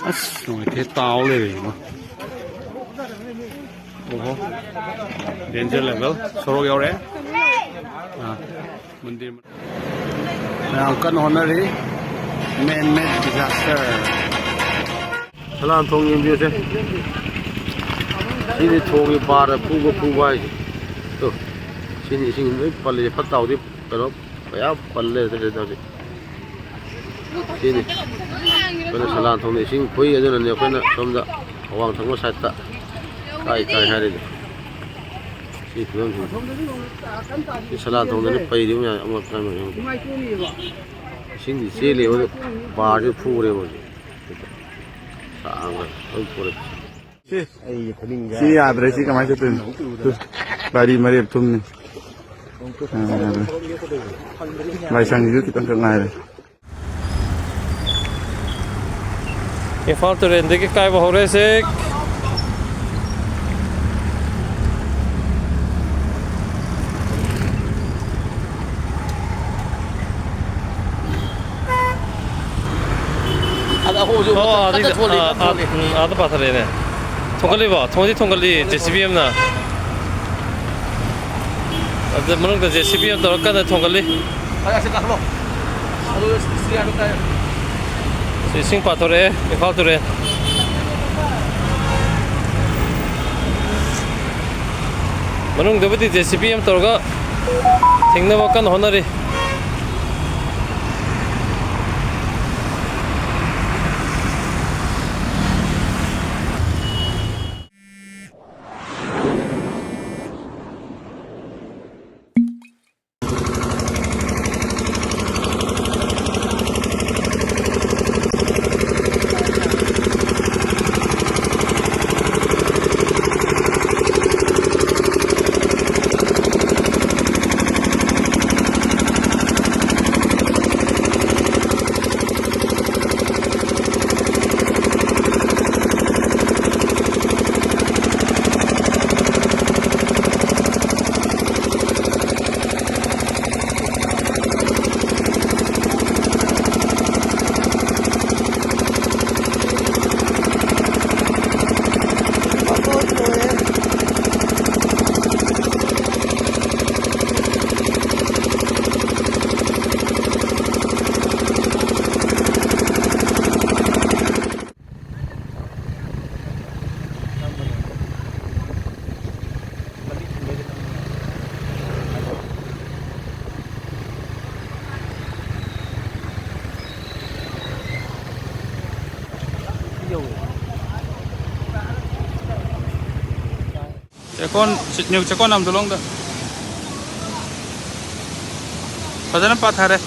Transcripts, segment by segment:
아씨, 이렇게 따올래 뭐. 오호. 렌저 레벨 서로 요래. 아, 문dir. Now kan honorary man-made disaster. Salam thong yim biu se. Sini thogi par pu bai. To. Sini sing noi palle phatau di karo ya palle se da di. Sini. Kana salam thong ni sing phui ajana ne kana somda awang thangma side ta. Kai hari. Si film si salam thong ni pai di ma amot kai ma. Sing di se le o bar ju phu re o. Sang oi pore. Si याद रही कमाई से तो बारी मरे तुमने भाई संग जो कितना करना है Imphal terrain deki kayba horesek ada pathare ne thongali ba thongali JCBM na ada manung da JCBM tor kan thongali aya se kahmo adu sri anu ta sing pathore Imphal terrain manung da budi JCBM tor ga thingna ba kan honari con nằm tụi lông đó, bây giờ nó bắt thare,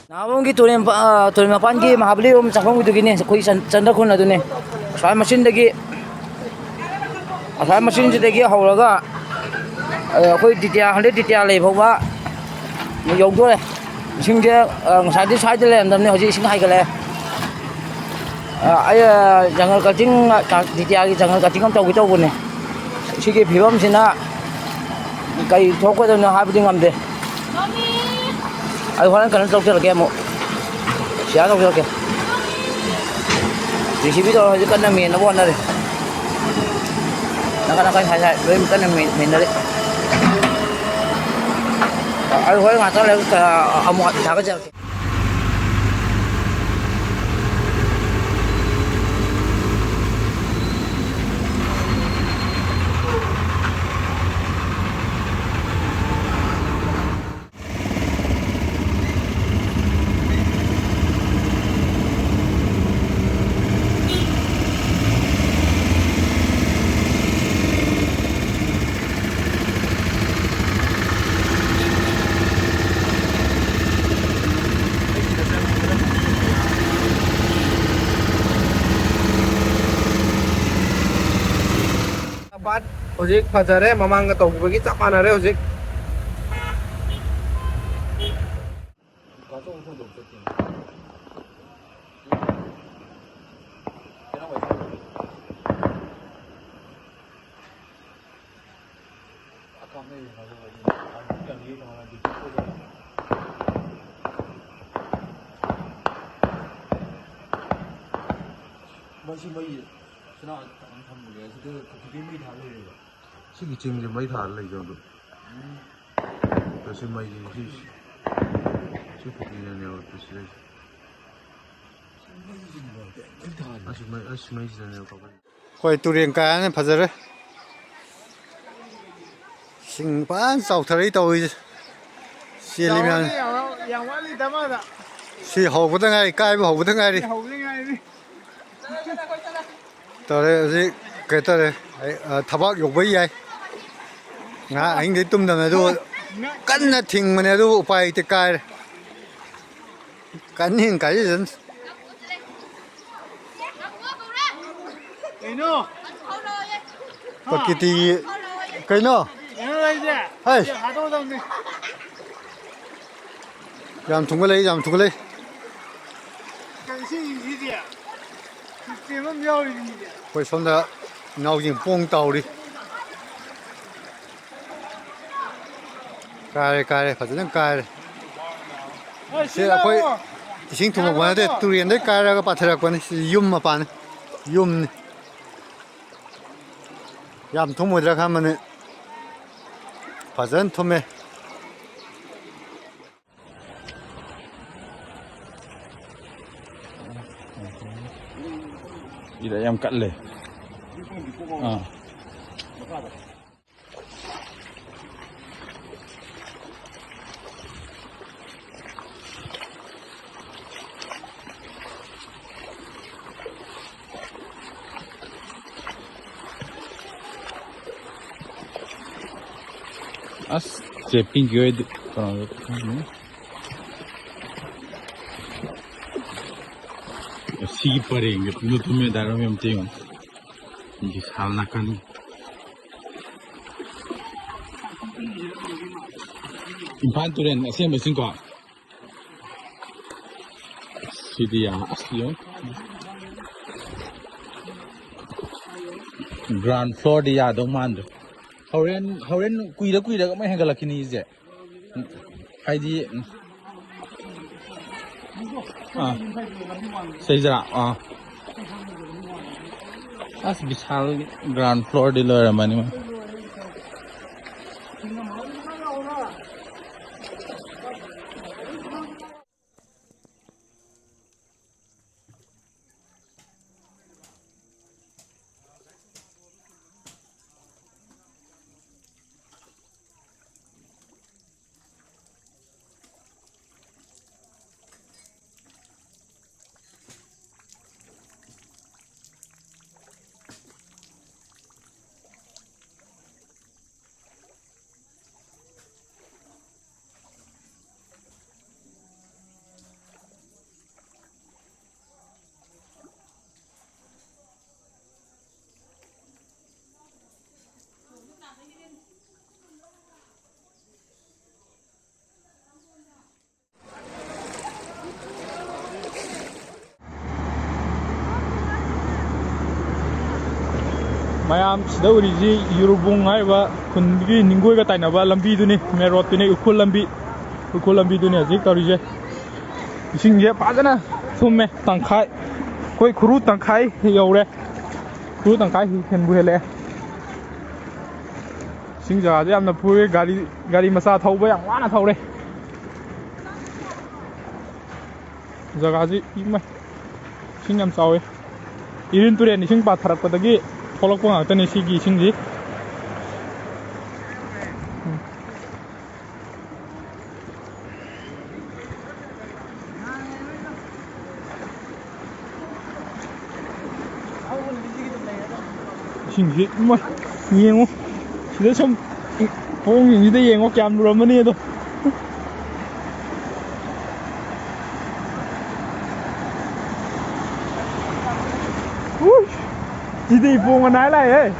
Namun gitu nih tulen mapan ki mahabli cakong gitu gini, koi canda kun adu nih, soal mesin dagi, soal mesin jadi dagi haulaga. Koi ditia hande ditia le bhawa mo yong do le sing je ngasai side le andam ne hoji sing hai gale aya jangal cutting ditia gi jangal cutting am tau bu ne sigi phibam sina kai thok ko na ha bi ngam de ai horan kan tok tel ke mo sia tok tel ke recipe to hoji kan na me na bon na re na kai hai re kan na me na re ai hoy ngata le ka amo ta ka ja Ojek pacarnya mamang nggak tahu begitu apa nare ojek. Sige chim thì mấy tháng lấy rồi. Tôi xin mấy gì chứ phụ gì này nhiều tôi xin. Mấy gì này có cái. Quay tụ riêng cá này phải rồi. Sinh bán sau thời tôi. Xí里面。养完你他妈的。是好不得爱，改不好不得爱的。好不得爱的。到嘞是给到嘞，头发肉不一样。anh thấy tum đầm này đâu, cắn là thình mà này đâu phải thì cài, cắn hình cái gì vậy? Có cái gì cái nó? Hey, làm thùng cái lấy, làm thùng cái lấy. Phải xong đã, nào nhìn phong tàu đi. Kaire, phải rất kaire. Sẽ là phải xin thùng một vấn đề tu luyện đấy kaire cái bắt đầu quan yum mà pan yum. Yam thùng một ra khám mình phải rất thùng mê. Đi để em cắt lên. As cepin gördü. Sigi parengue, no tume daro mesmo tem. De sal na cana. Imphal turen assim assim ko. Sidia aslion. Ground floor di ya dong man. Hauren kuida ko mai hangala kini je. Haidi Sejak as bisal ground floor di luar mana mah. Mayam sida uriji Yurubung haiba khungi ningoi ga tainaba lambi duni me road tuni ukhul lambi duni azik tarije ising je pajana thumme tangkhai koi khuru tangkhai yaure khuru tangkhai hen bu hele sing jaga je amna pure gari masa thauba yang wana thaure jaga ji imma sing yam chawe irin ture ni sing pa tharak padagi follow ko ngata ni sigi singji singji ma yengo sida som pong ni de yengo kyam ro mani do Chỉ đi buông mà nãy này ấy